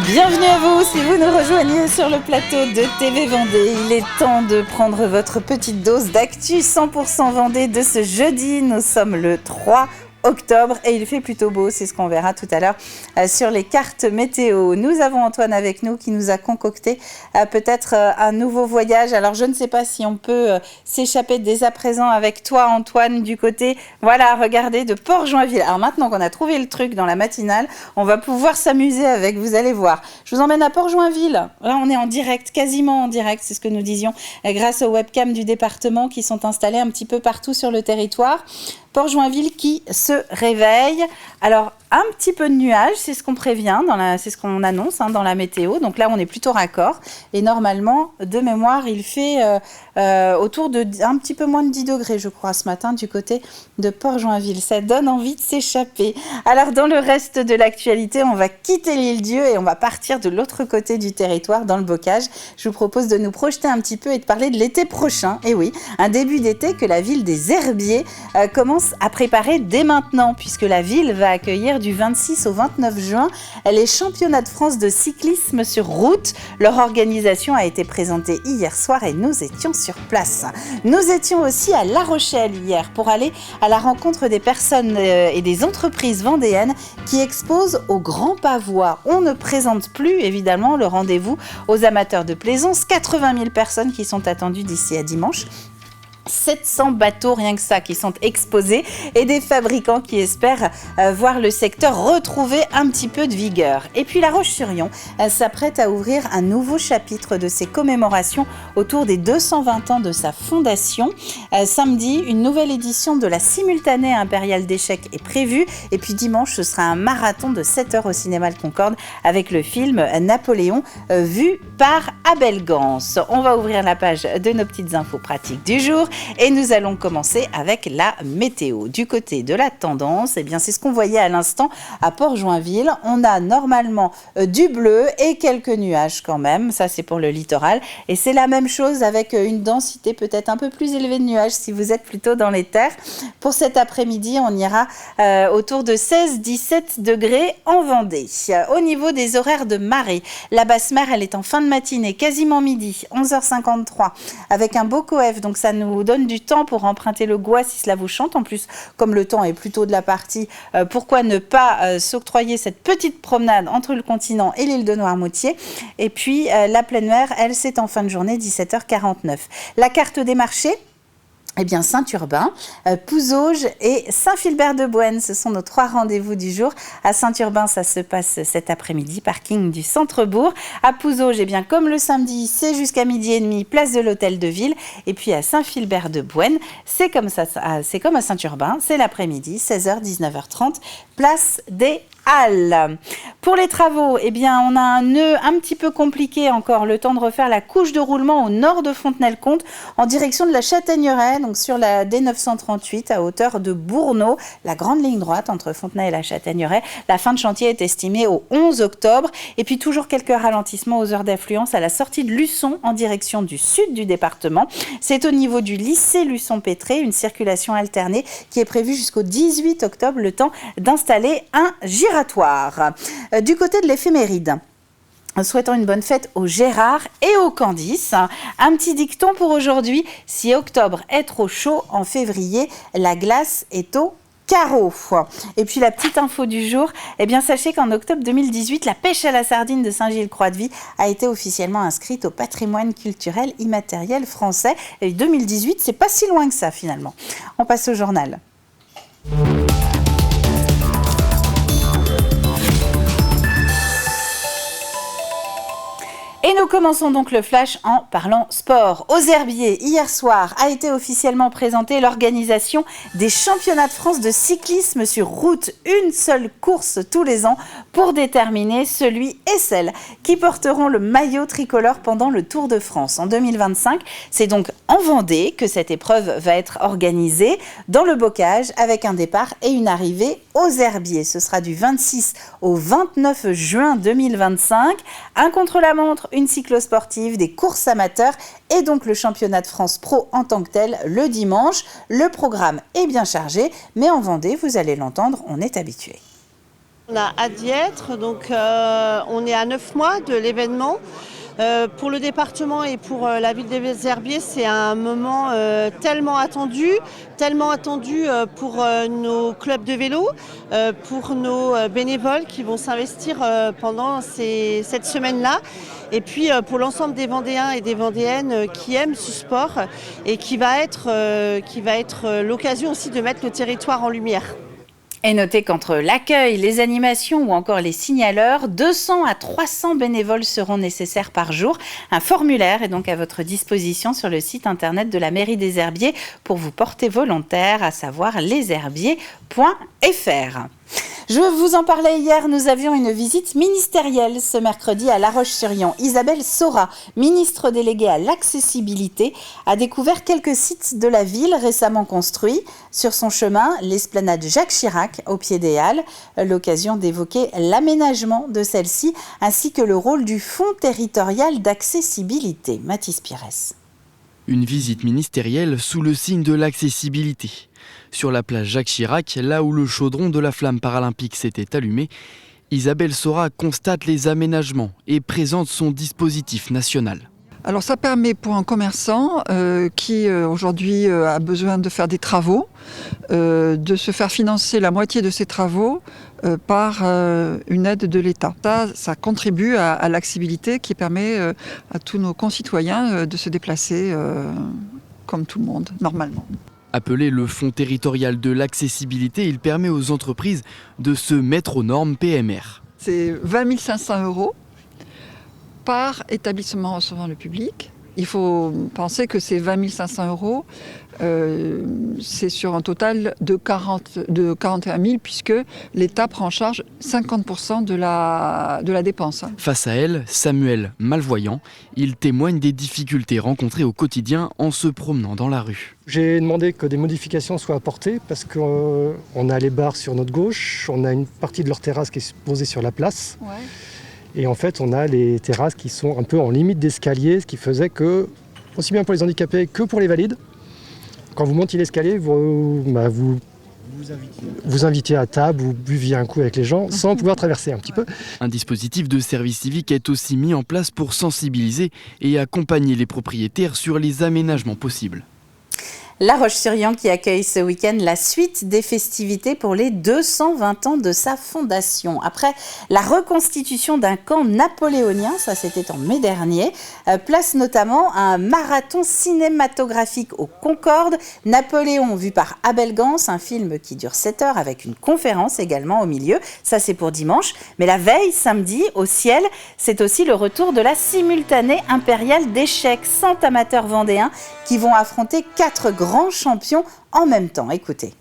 Bienvenue à vous si vous nous rejoignez sur le plateau de TV Vendée. Il est temps de prendre votre petite dose d'actu 100% Vendée de ce jeudi. Nous sommes le 3 octobre et il fait plutôt beau, c'est ce qu'on verra tout à l'heure sur les cartes météo. Nous avons Antoine avec nous qui nous a concocté peut-être un nouveau voyage. Alors je ne sais pas si on peut s'échapper dès à présent avec toi Antoine du côté, voilà, regardez, de Port-Joinville. Alors maintenant qu'on a trouvé le truc dans la matinale, on va pouvoir s'amuser avec, vous allez voir. Je vous emmène à Port-Joinville. Là on est en direct, quasiment en direct, c'est ce que nous disions grâce aux webcams du département qui sont installées un petit peu partout sur le territoire. Port-Joinville qui se réveille. Alors, un petit peu de nuages, c'est ce qu'on prévient, c'est ce qu'on annonce dans la météo. Donc là, on est plutôt raccord. Et normalement, de mémoire, il fait autour de un petit peu moins de 10 degrés, je crois, ce matin, du côté de Port-Joinville. Ça donne envie de s'échapper. Alors, dans le reste de l'actualité, on va quitter l'île-Dieu et on va partir de l'autre côté du territoire, dans le bocage. Je vous propose de nous projeter un petit peu et de parler de l'été prochain. Et oui, un début d'été que la ville des Herbiers commence à préparer dès maintenant, puisque la ville va accueillir du 26 au 29 juin les championnats de France de cyclisme sur route. Leur organisation a été présentée hier soir et nous étions sur place. Nous étions aussi à La Rochelle hier pour aller à la rencontre des personnes et des entreprises vendéennes qui exposent au Grand Pavois. On ne présente plus évidemment le rendez-vous aux amateurs de plaisance. 80 000 personnes qui sont attendues d'ici à dimanche. 700 bateaux, rien que ça, qui sont exposés et des fabricants qui espèrent voir le secteur retrouver un petit peu de vigueur. Et puis La Roche-sur-Yon s'apprête à ouvrir un nouveau chapitre de ses commémorations autour des 220 ans de sa fondation. Samedi, une nouvelle édition de la simultanée impériale d'échecs est prévue. Et puis dimanche, ce sera un marathon de 7 heures au cinéma Le Concorde avec le film Napoléon vu par Abel Gans. On va ouvrir la page de nos petites infos pratiques du jour. Et nous allons commencer avec la météo. Du côté de la tendance, eh bien, c'est ce qu'on voyait à l'instant à Port-Joinville. On a normalement du bleu et quelques nuages quand même. Ça, c'est pour le littoral. Et c'est la même chose avec une densité peut-être un peu plus élevée de nuages si vous êtes plutôt dans les terres. Pour cet après-midi, on ira autour de 16-17 degrés en Vendée. Au niveau des horaires de marée, la basse mer, elle est en fin de matinée, quasiment midi, 11h53, avec un beau coef. Donc, ça nous donne du temps pour emprunter le Gois si cela vous chante. En plus, comme le temps est plutôt de la partie, pourquoi ne pas s'octroyer cette petite promenade entre le continent et l'île de Noirmoutier. Et puis, la pleine mer, elle, c'est en fin de journée, 17h49. La carte des marchés, eh bien, Saint-Urbain, Pouzauges et Saint-Philbert-de-Bouenne, ce sont nos 3 rendez-vous du jour. À Saint-Urbain, ça se passe cet après-midi, parking du centre-bourg. À Pouzauges, eh bien, comme le samedi, c'est jusqu'à 12h30, place de l'Hôtel de Ville. Et puis à Saint-Philbert-de-Bouenne, c'est comme à Saint-Urbain, c'est l'après-midi, 16h, 19h30, place des Halles. Pour les travaux, eh bien, on a un nœud un petit peu compliqué encore, le temps de refaire la couche de roulement au nord de Fontenay-le-Comte en direction de la Châtaigneraie, donc sur la D938 à hauteur de Bourneau, la grande ligne droite entre Fontenay et la Châtaigneraie. La fin de chantier est estimée au 11 octobre. Et puis toujours quelques ralentissements aux heures d'affluence à la sortie de Luçon en direction du sud du département. C'est au niveau du lycée Luçon-Pétré, une circulation alternée qui est prévue jusqu'au 18 octobre, le temps d'installer un giratoire. Du côté de l'éphéméride, souhaitons une bonne fête aux Gérard et aux Candice. Un petit dicton pour aujourd'hui: si octobre est trop chaud, en février, la glace est au carreau. Et puis la petite info du jour, eh bien sachez qu'en octobre 2018, la pêche à la sardine de Saint-Gilles-Croix-de-Vie a été officiellement inscrite au patrimoine culturel immatériel français. Et 2018, c'est pas si loin que ça finalement. On passe au journal. Et nous commençons donc le flash en parlant sport. Aux Herbiers, hier soir, a été officiellement présentée l'organisation des championnats de France de cyclisme sur route. Une seule course tous les ans pour déterminer celui et celle qui porteront le maillot tricolore pendant le Tour de France. En 2025, c'est donc en Vendée que cette épreuve va être organisée dans le bocage avec un départ et une arrivée aux Herbiers. Ce sera du 26 au 29 juin 2025. Un contre-la-montre, une cyclosportive, des courses amateurs et donc le championnat de France Pro en tant que tel le dimanche. Le programme est bien chargé, mais en Vendée, vous allez l'entendre, on est habitué. On a hâte d'y être, donc on est à 9 mois de l'événement. Pour le département et pour la ville des Herbiers, c'est un moment tellement attendu pour nos clubs de vélo, pour nos bénévoles qui vont s'investir pendant cette semaine-là. Et puis pour l'ensemble des Vendéens et des Vendéennes qui aiment ce sport et qui va être l'occasion aussi de mettre le territoire en lumière. Et notez qu'entre l'accueil, les animations ou encore les signaleurs, 200 à 300 bénévoles seront nécessaires par jour. Un formulaire est donc à votre disposition sur le site internet de la mairie des Herbiers pour vous porter volontaire, à savoir lesherbiers.fr. Je vous en parlais hier, nous avions une visite ministérielle ce mercredi à La Roche-sur-Yon. Isabelle Sora, ministre déléguée à l'accessibilité, a découvert quelques sites de la ville récemment construits. Sur son chemin, l'esplanade Jacques Chirac au pied des Halles, l'occasion d'évoquer l'aménagement de celle-ci ainsi que le rôle du Fonds territorial d'accessibilité. Mathis Pires. Une visite ministérielle sous le signe de l'accessibilité. Sur la plage Jacques Chirac, là où le chaudron de la flamme paralympique s'était allumé, Isabelle Sora constate les aménagements et présente son dispositif national. Alors ça permet pour un commerçant qui aujourd'hui a besoin de faire des travaux, de se faire financer la moitié de ses travaux par une aide de l'État. Ça contribue à l'accessibilité qui permet à tous nos concitoyens de se déplacer comme tout le monde, normalement. Appelé le Fonds territorial de l'accessibilité, il permet aux entreprises de se mettre aux normes PMR. C'est 20 500 € par établissement recevant le public. Il faut penser que ces 20 500 €, c'est sur un total de 41 000 puisque l'État prend en charge 50% de la dépense. Face à elle, Samuel, malvoyant, il témoigne des difficultés rencontrées au quotidien en se promenant dans la rue. J'ai demandé que des modifications soient apportées parce qu'on a les bars sur notre gauche, on a une partie de leur terrasse qui est posée sur la place. Ouais. Et en fait, on a les terrasses qui sont un peu en limite d'escalier, ce qui faisait que, aussi bien pour les handicapés que pour les valides, quand vous montiez l'escalier, vous invitiez à table, vous buviez un coup avec les gens sans pouvoir traverser un petit peu. Un dispositif de service civique est aussi mis en place pour sensibiliser et accompagner les propriétaires sur les aménagements possibles. La Roche-sur-Yon qui accueille ce week-end la suite des festivités pour les 220 ans de sa fondation. Après la reconstitution d'un camp napoléonien, ça c'était en mai dernier, place notamment à un marathon cinématographique au Concorde. Napoléon vu par Abel Gance, un film qui dure 7 heures avec une conférence également au milieu. Ça c'est pour dimanche. Mais la veille, samedi, au ciel, c'est aussi le retour de la simultanée impériale d'échecs. 100 amateurs vendéens qui vont affronter 4 grands champions en même temps. Écoutez.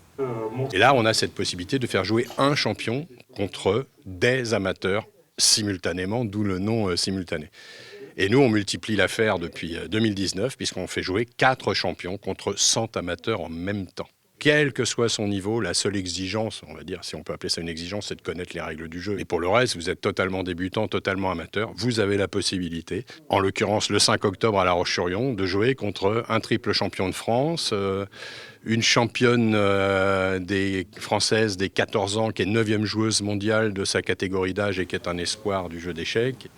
Et là, on a cette possibilité de faire jouer un champion contre des amateurs simultanément, d'où le nom simultané. Et nous, on multiplie l'affaire depuis 2019, puisqu'on fait jouer 4 champions contre 100 amateurs en même temps. Quel que soit son niveau, la seule exigence, on va dire, si on peut appeler ça une exigence, c'est de connaître les règles du jeu. Et pour le reste, vous êtes totalement débutant, totalement amateur, vous avez la possibilité, en l'occurrence le 5 octobre à La Roche-sur-Yon, de jouer contre un triple champion de France, une championne des françaises des 14 ans, qui est 9e joueuse mondiale de sa catégorie d'âge et qui est un espoir du jeu d'échecs.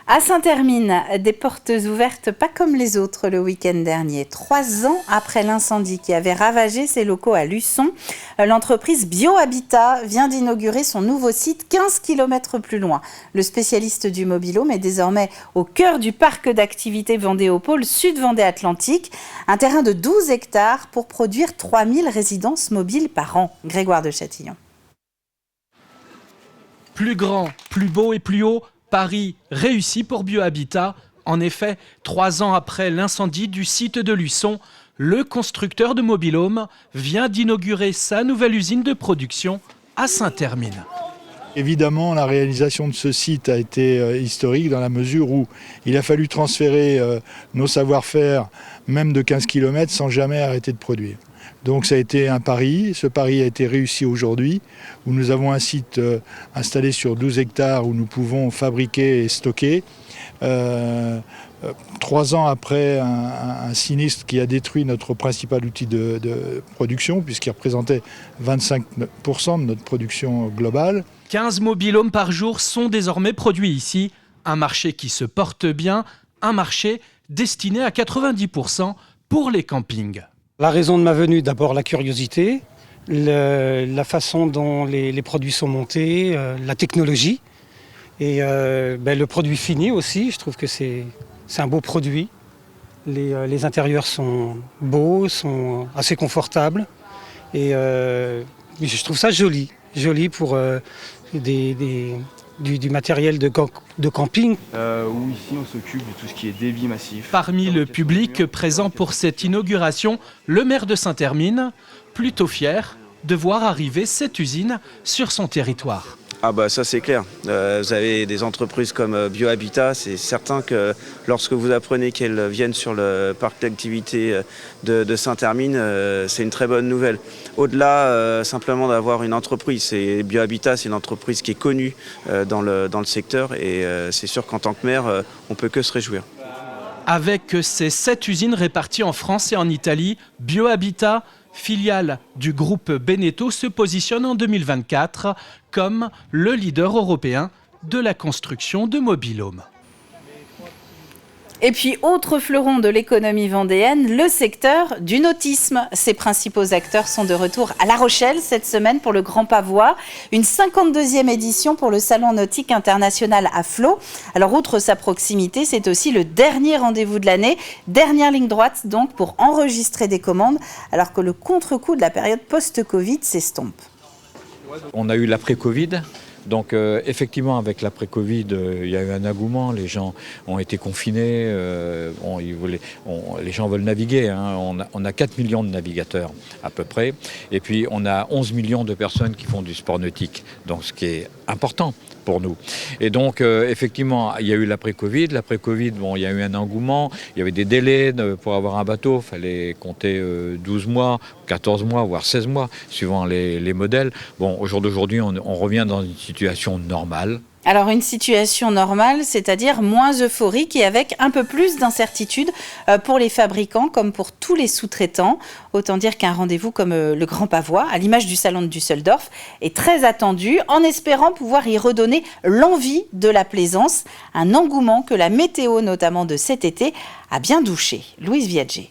À Saint-Hermine, des portes ouvertes pas comme les autres le week-end dernier. 3 ans après l'incendie qui avait ravagé ses locaux à Luçon, l'entreprise BioHabitat vient d'inaugurer son nouveau site 15 km plus loin. Le spécialiste du mobilhome est désormais au cœur du parc d'activités Vendéopole Sud Vendée Atlantique, un terrain de 12 hectares pour produire 3000 résidences mobiles par an. Grégoire de Châtillon. Plus grand, plus beau et plus haut, Paris réussi pour BioHabitat. En effet, 3 ans après l'incendie du site de Luçon, le constructeur de mobilhome vient d'inaugurer sa nouvelle usine de production à Saint-Hermine. Évidemment, la réalisation de ce site a été historique dans la mesure où il a fallu transférer nos savoir-faire, même de 15 km, sans jamais arrêter de produire. Donc ça a été un pari, ce pari a été réussi aujourd'hui, où nous avons un site installé sur 12 hectares où nous pouvons fabriquer et stocker 3 ans après un sinistre qui a détruit notre principal outil de production, puisqu'il représentait 25% de notre production globale. 15 mobil-homes par jour sont désormais produits ici. Un marché qui se porte bien, un marché destiné à 90% pour les campings. La raison de ma venue, d'abord la curiosité, la façon dont les produits sont montés, la technologie et le produit fini aussi. Je trouve que c'est un beau produit. Les intérieurs sont beaux, sont assez confortables et je trouve ça joli pour du matériel de camping. Où ici on s'occupe de tout ce qui est débit massif. Parmi le public présent pour cette inauguration, le maire de Saint-Hermine, plutôt fier de voir arriver cette usine sur son territoire. Ah bah ça c'est clair. Vous avez des entreprises comme BioHabitat, c'est certain que lorsque vous apprenez qu'elles viennent sur le parc d'activité de Saint-Hermine, c'est une très bonne nouvelle. Au-delà simplement d'avoir une entreprise, BioHabitat c'est une entreprise qui est connue dans le secteur et c'est sûr qu'en tant que maire, on peut que se réjouir. Avec ses 7 usines réparties en France et en Italie, BioHabitat, filiale du groupe Beneteau, se positionne en 2024 comme le leader européen de la construction de mobil-homes. Et puis, autre fleuron de l'économie vendéenne, le secteur du nautisme. Ses principaux acteurs sont de retour à La Rochelle cette semaine pour le Grand Pavois. Une 52e édition pour le Salon nautique international à Flaux. Alors, outre sa proximité, c'est aussi le dernier rendez-vous de l'année. Dernière ligne droite, donc, pour enregistrer des commandes, alors que le contre-coup de la période post-Covid s'estompe. On a eu l'après-Covid. Donc effectivement, avec l'après-Covid, il y a eu un engouement, les gens ont été confinés, les gens veulent naviguer, hein. On a 4 millions de navigateurs à peu près, et puis on a 11 millions de personnes qui font du sport nautique, donc ce qui est important pour nous. Et donc effectivement, il y a eu l'après-Covid, il y a eu un engouement, il y avait des délais pour avoir un bateau, il fallait compter 12 mois, 14 mois, voire 16 mois, suivant les modèles. Bon, au jour d'aujourd'hui, on revient dans une situation normale. Alors une situation normale, c'est-à-dire moins euphorique et avec un peu plus d'incertitude pour les fabricants comme pour tous les sous-traitants. Autant dire qu'un rendez-vous comme le Grand Pavois, à l'image du salon de Düsseldorf, est très attendu en espérant pouvoir y redonner l'envie de la plaisance, un engouement que la météo notamment de cet été a bien douché. Louise Viager.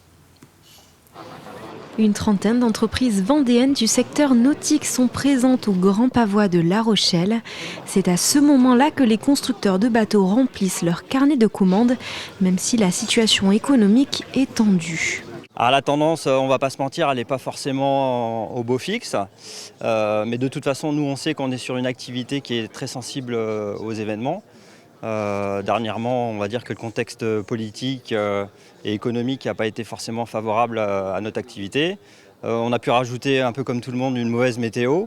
Une trentaine d'entreprises vendéennes du secteur nautique sont présentes au Grand Pavois de La Rochelle. C'est à ce moment-là que les constructeurs de bateaux remplissent leur carnet de commandes, même si la situation économique est tendue. Alors la tendance, on ne va pas se mentir, elle n'est pas forcément au beau fixe. Mais de toute façon, nous, on sait qu'on est sur une activité qui est très sensible aux événements. Dernièrement, on va dire que le contexte politique et économique n'a pas été forcément favorable à notre activité. On a pu rajouter, un peu comme tout le monde, une mauvaise météo.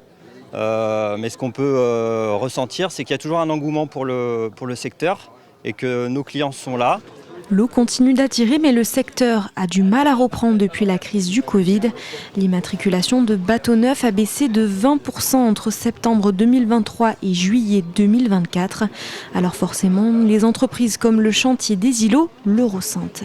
Mais ce qu'on peut ressentir, c'est qu'il y a toujours un engouement pour le secteur et que nos clients sont là. L'eau continue d'attirer, mais le secteur a du mal à reprendre depuis la crise du Covid. L'immatriculation de bateaux neufs a baissé de 20% entre septembre 2023 et juillet 2024. Alors forcément, les entreprises comme le chantier des îlots le ressentent.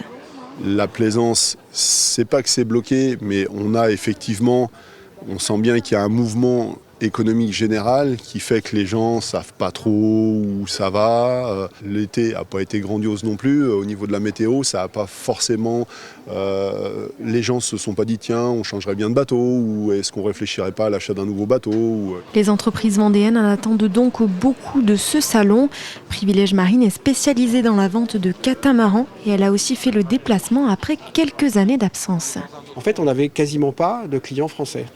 La plaisance, c'est pas que c'est bloqué, mais on sent bien qu'il y a un mouvement économique général qui fait que les gens savent pas trop où ça va. L'été n'a pas été grandiose non plus. Au niveau de la météo, ça n'a pas forcément... les gens se sont pas dit tiens, on changerait bien de bateau ou est-ce qu'on réfléchirait pas à l'achat d'un nouveau bateau. Les entreprises vendéennes en attendent donc beaucoup de ce salon. Privilège Marine est spécialisée dans la vente de catamarans et elle a aussi fait le déplacement après quelques années d'absence. En fait, on n'avait quasiment pas de clients français.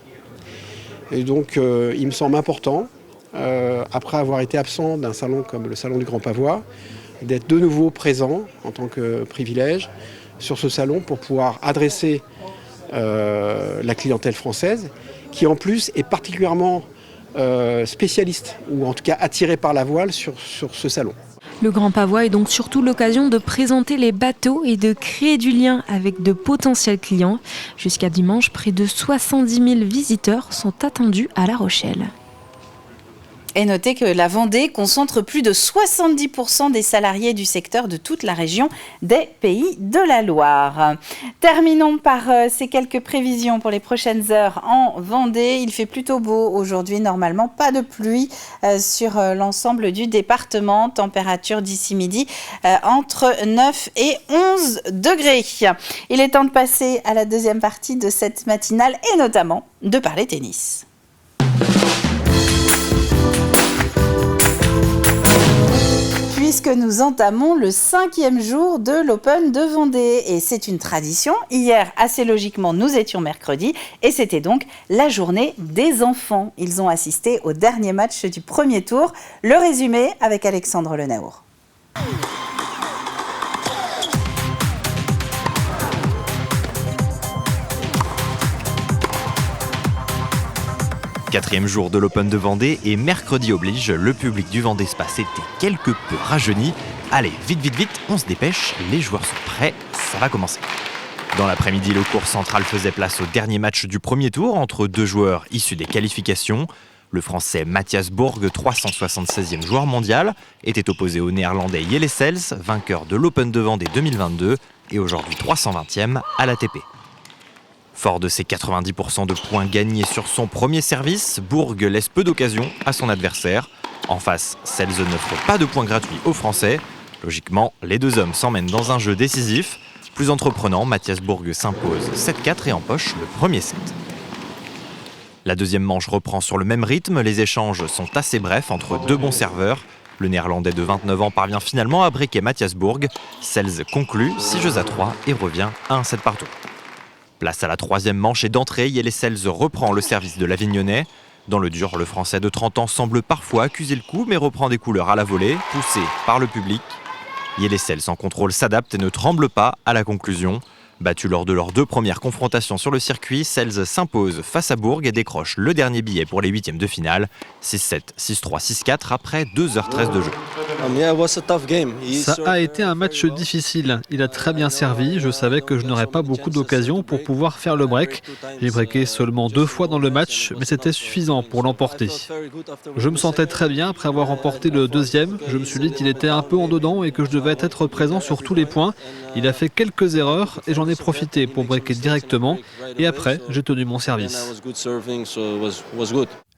Et donc, il me semble important, après avoir été absent d'un salon comme le salon du Grand Pavois, d'être de nouveau présent en tant que privilège sur ce salon pour pouvoir adresser la clientèle française, qui en plus est particulièrement spécialiste, ou en tout cas attirée par la voile sur ce salon. Le Grand Pavois est donc surtout l'occasion de présenter les bateaux et de créer du lien avec de potentiels clients. Jusqu'à dimanche, près de 70 000 visiteurs sont attendus à La Rochelle. Et notez que la Vendée concentre plus de 70% des salariés du secteur de toute la région des Pays de la Loire. Terminons par ces quelques prévisions pour les prochaines heures en Vendée. Il fait plutôt beau aujourd'hui, normalement pas de pluie sur l'ensemble du département. Température d'ici midi entre 9 et 11 degrés. Il est temps de passer à la deuxième partie de cette matinale et notamment de parler tennis. Puisque nous entamons le 5e jour de l'Open de Vendée. Et c'est une tradition. Hier, assez logiquement, nous étions mercredi et c'était donc la journée des enfants. Ils ont assisté au dernier match du premier tour. Le résumé avec Alexandre Lenaour. Quatrième jour de l'Open de Vendée et mercredi oblige, le public du Vendée Space était quelque peu rajeuni. Allez, vite, on se dépêche, les joueurs sont prêts, ça va commencer. Dans l'après-midi, le court central faisait place au dernier match du premier tour entre deux joueurs issus des qualifications. Le Français Matthias Borg, 376e joueur mondial, était opposé au Néerlandais Jelle Sels, vainqueur de l'Open de Vendée 2022 et aujourd'hui 320e à l'ATP. Fort de ses 90% de points gagnés sur son premier service, Borg laisse peu d'occasions à son adversaire. En face, Sels n'offre pas de points gratuits aux Français. Logiquement, les deux hommes s'emmènent dans un jeu décisif. Plus entreprenant, Matthias Borg s'impose 7-4 et empoche le premier set. La deuxième manche reprend sur le même rythme. Les échanges sont assez brefs entre deux bons serveurs. Le Néerlandais de 29 ans parvient finalement à briquer Matthias Borg. Sels conclut 6-3 et revient à un set partout. Place à la troisième manche et d'entrée, Jelle Sels reprend le service de l'Avignonnais. Dans le dur, le Français de 30 ans semble parfois accuser le coup, mais reprend des couleurs à la volée, poussé par le public. Jelle Sels en contrôle s'adapte et ne tremble pas à la conclusion. Battu lors de leurs deux premières confrontations sur le circuit, Sels s'impose face à Borg et décroche le dernier billet pour les huitièmes de finale. 6-7, 6-3, 6-4 après 2h13 de jeu. Ça a été un match difficile. Il a très bien servi. Je savais que je n'aurais pas beaucoup d'occasions pour pouvoir faire le break. J'ai breaké seulement 2 fois dans le match, mais c'était suffisant pour l'emporter. Je me sentais très bien après avoir remporté le deuxième. Je me suis dit qu'il était un peu en dedans et que je devais être présent sur tous les points. Il a fait quelques erreurs et j'en ai profité pour breaker directement. Et après, j'ai tenu mon service.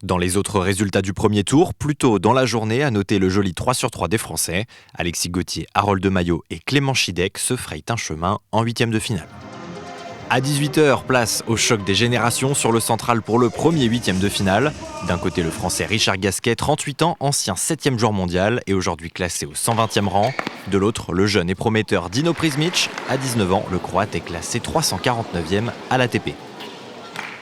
Dans les autres résultats du premier tour, plus tôt dans la journée, à noter le joli 3-3 des Français. Alexis Gauthier, Harold de Maillot et Clément Chidec se frayent un chemin en huitième de finale. À 18h, place au choc des générations sur le central pour le premier huitième de finale. D'un côté, le Français Richard Gasquet, 38 ans, ancien 7e joueur mondial et aujourd'hui classé au 120e rang. De l'autre, le jeune et prometteur Dino Prizmic. À 19 ans, le Croate est classé 349e à l'ATP.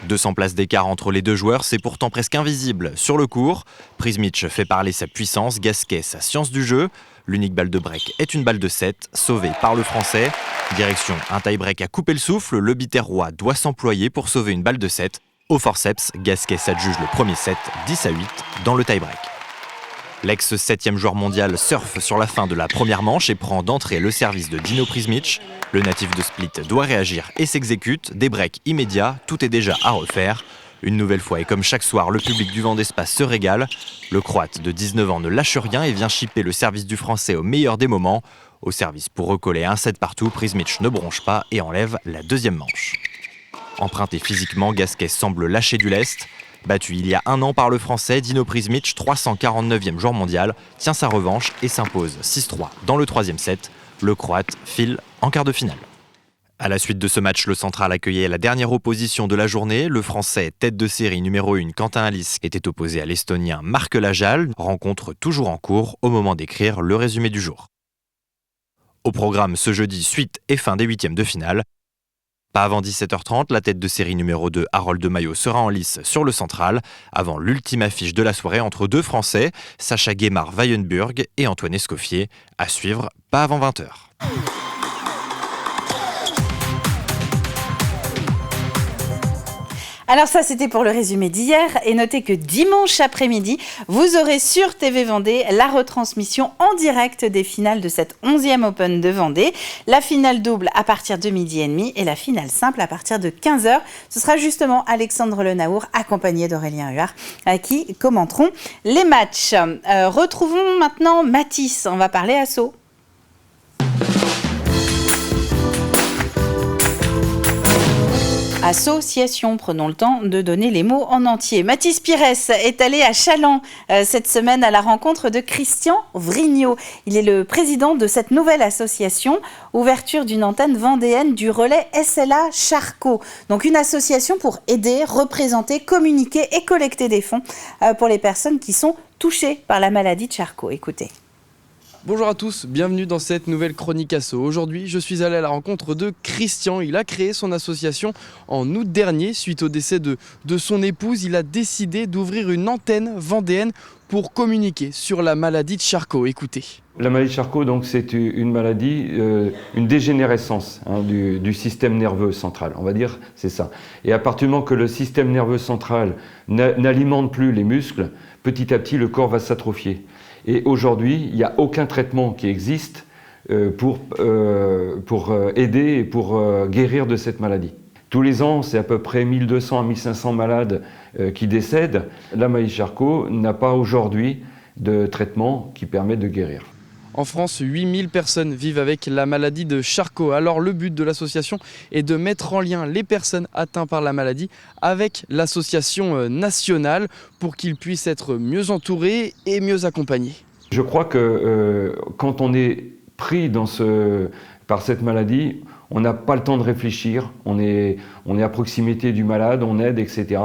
200 places d'écart entre les deux joueurs, c'est pourtant presque invisible sur le court. Prizmic fait parler sa puissance, Gasquet sa science du jeu. L'unique balle de break est une balle de 7, sauvée par le Français. Direction un tie-break à couper le souffle, le Biterrois doit s'employer pour sauver une balle de 7. Au forceps, Gasquet s'adjuge le premier set, 10-8, dans le tie-break. L'ex-7e joueur mondial surfe sur la fin de la première manche et prend d'entrée le service de Dino Prizmic. Le natif de Split doit réagir et s'exécute. Des breaks immédiats, tout est déjà à refaire. Une nouvelle fois et comme chaque soir, le public du Vendée Space se régale. Le Croate de 19 ans ne lâche rien et vient chipper le service du Français au meilleur des moments. Au service pour recoller un set partout, Prizmic ne bronche pas et enlève la deuxième manche. Emprunté physiquement, Gasquet semble lâcher du lest. Battu il y a un an par le Français, Dino Prizmic, 349e joueur mondial, tient sa revanche et s'impose 6-3 dans le troisième set. Le Croate file en quart de finale. À la suite de ce match, le central accueillait la dernière opposition de la journée. Le Français, tête de série numéro 1, Quentin Alice, était opposé à l'Estonien Marc Lajal. Rencontre toujours en cours au moment d'écrire le résumé du jour. Au programme ce jeudi, suite et fin des huitièmes de finale. Pas avant 17h30, la tête de série numéro 2, Harold de Maillot, sera en lice sur le central, avant l'ultime affiche de la soirée entre deux Français, Sacha Guémard-Weyenburg et Antoine Escoffier, à suivre pas avant 20h. Alors ça, c'était pour le résumé d'hier. Et notez que dimanche après-midi, vous aurez sur TV Vendée la retransmission en direct des finales de cette 11e Open de Vendée. La finale double à partir de 12h30 et la finale simple à partir de 15h. Ce sera justement Alexandre Lenaour accompagné d'Aurélien Huard qui commenteront les matchs. Retrouvons maintenant Mathis. On va parler asso. Association, prenons le temps de donner les mots en entier. Mathis Pires est allé à Challans cette semaine à la rencontre de Christian Vrignot. Il est le président de cette nouvelle association, ouverture d'une antenne vendéenne du relais SLA Charcot. Donc une association pour aider, représenter, communiquer et collecter des fonds pour les personnes qui sont touchées par la maladie de Charcot. Écoutez. Bonjour à tous, bienvenue dans cette nouvelle chronique asso. Aujourd'hui, je suis allé à la rencontre de Christian. Il a créé son association en août dernier. Suite au décès de son épouse, il a décidé d'ouvrir une antenne vendéenne pour communiquer sur la maladie de Charcot. Écoutez. La maladie de Charcot, donc, c'est une maladie, une dégénérescence du système nerveux central. On va dire, c'est ça. Et à partir du moment que le système nerveux central n'alimente plus les muscles, petit à petit, le corps va s'atrophier. Et aujourd'hui, il n'y a aucun traitement qui existe pour aider et pour guérir de cette maladie. Tous les ans, c'est à peu près 1200 à 1500 malades qui décèdent. La maladie de Charcot n'a pas aujourd'hui de traitement qui permet de guérir. En France, 8000 personnes vivent avec la maladie de Charcot. Alors le but de l'association est de mettre en lien les personnes atteintes par la maladie avec l'association nationale pour qu'ils puissent être mieux entourés et mieux accompagnés. Je crois que quand on est pris par cette maladie, on n'a pas le temps de réfléchir, on est à proximité du malade, on aide, etc.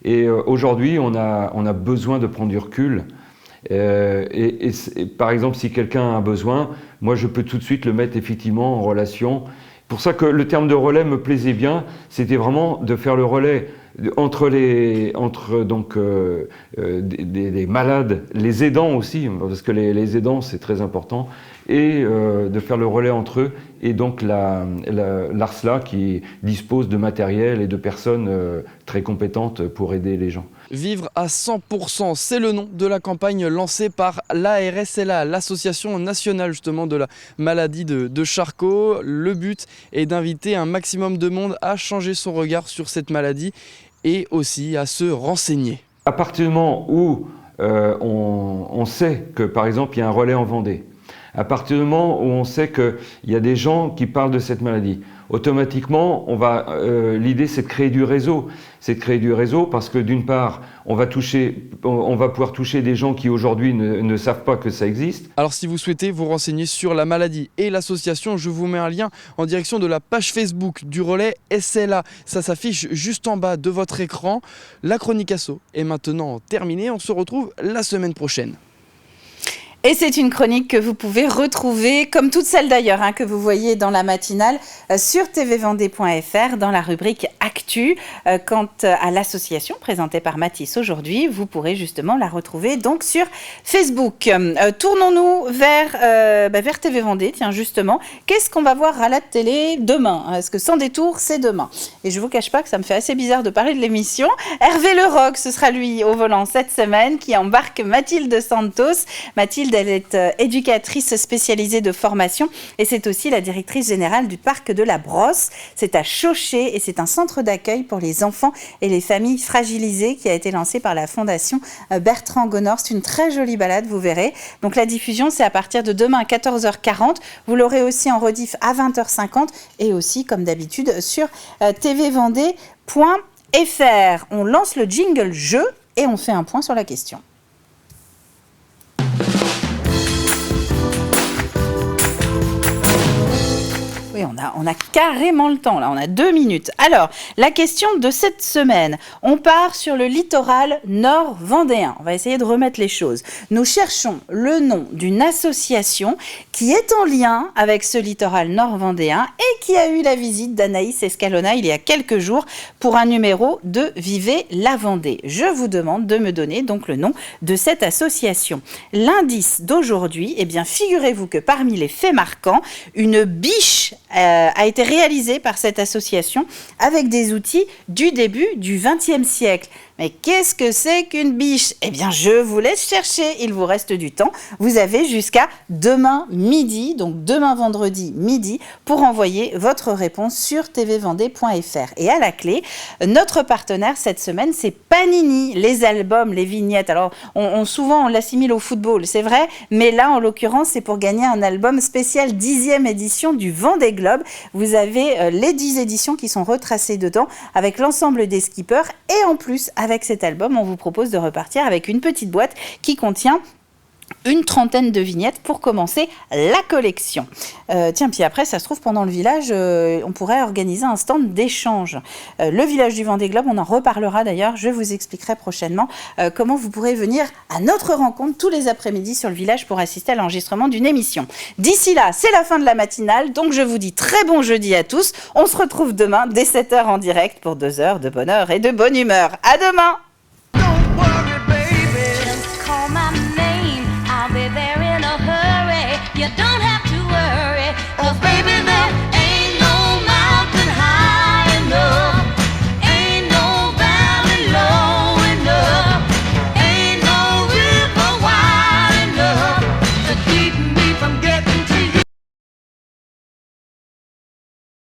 Et aujourd'hui, on a besoin de prendre du recul. Et par exemple, si quelqu'un a besoin, moi je peux tout de suite le mettre effectivement en relation. Pour ça que le terme de relais me plaisait bien, c'était vraiment de faire le relais entre les malades, les aidants aussi, parce que les aidants c'est très important, et de faire le relais entre eux, et donc l'ARSLA qui dispose de matériel et de personnes très compétentes pour aider les gens. Vivre à 100%, c'est le nom de la campagne lancée par l'ARSLA, l'association nationale justement de la maladie de Charcot. Le but est d'inviter un maximum de monde à changer son regard sur cette maladie et aussi à se renseigner. À partir du moment où on sait que par exemple il y a un relais en Vendée, à partir du moment où on sait qu'il y a des gens qui parlent de cette maladie, automatiquement, l'idée c'est de créer du réseau. C'est de créer du réseau parce que d'une part, on va pouvoir toucher des gens qui aujourd'hui ne savent pas que ça existe. Alors si vous souhaitez vous renseigner sur la maladie et l'association, je vous mets un lien en direction de la page Facebook du relais SLA. Ça s'affiche juste en bas de votre écran. La chronique asso est maintenant terminée. On se retrouve la semaine prochaine. Et c'est une chronique que vous pouvez retrouver, comme toutes celles d'ailleurs, que vous voyez dans la matinale, sur tvvendée.fr, dans la rubrique Actu. Quant à l'association présentée par Mathis aujourd'hui, vous pourrez justement la retrouver donc sur Facebook. Tournons-nous vers TV Vendée, tiens justement. Qu'est-ce qu'on va voir à la télé demain ? Parce que sans détour, c'est demain. Et je ne vous cache pas que ça me fait assez bizarre de parler de l'émission. Hervé Leroc, ce sera lui au volant cette semaine, qui embarque Mathilde Santos. Mathilde, elle est éducatrice spécialisée de formation et c'est aussi la directrice générale du parc de la Brosse. C'est à Chauchet et c'est un centre d'accueil pour les enfants et les familles fragilisées qui a été lancé par la fondation Bertrand Gonor. C'est une très jolie balade, vous verrez. Donc la diffusion, c'est à partir de demain à 14h40. Vous l'aurez aussi en rediff à 20h50 et aussi, comme d'habitude, sur tvvendée.fr. On lance le jingle jeu et on fait un point sur la question. Oui, on a carrément le temps, là, on a 2 minutes. Alors, la question de cette semaine, on part sur le littoral nord-vendéen. On va essayer de remettre les choses. Nous cherchons le nom d'une association qui est en lien avec ce littoral nord-vendéen et qui a eu la visite d'Anaïs Escalona il y a quelques jours pour un numéro de Vivez la Vendée. Je vous demande de me donner donc le nom de cette association. L'indice d'aujourd'hui, eh bien, figurez-vous que parmi les faits marquants, une biche a été réalisé par cette association avec des outils du début du XXe siècle. Mais qu'est-ce que c'est qu'une biche? Eh bien, je vous laisse chercher, il vous reste du temps. Vous avez jusqu'à demain midi, donc demain vendredi midi, pour envoyer votre réponse sur tvvendée.fr. Et à la clé, notre partenaire cette semaine, c'est Panini, les albums, les vignettes. Alors, souvent, on l'assimile au football, c'est vrai, mais là, en l'occurrence, c'est pour gagner un album spécial 10e édition du Vendée Globe. Vous avez les 10 éditions qui sont retracées dedans, avec l'ensemble des skippers, et en plus, avec cet album, on vous propose de repartir avec une petite boîte qui contient une trentaine de vignettes pour commencer la collection. Tiens, puis après, ça se trouve, pendant le village, on pourrait organiser un stand d'échange. Le village du Vendée Globe, on en reparlera d'ailleurs, je vous expliquerai prochainement comment vous pourrez venir à notre rencontre tous les après-midi sur le village pour assister à l'enregistrement d'une émission. D'ici là, c'est la fin de la matinale, donc je vous dis très bon jeudi à tous. On se retrouve demain dès 7h en direct pour 2 heures de bonheur et de bonne humeur. À demain!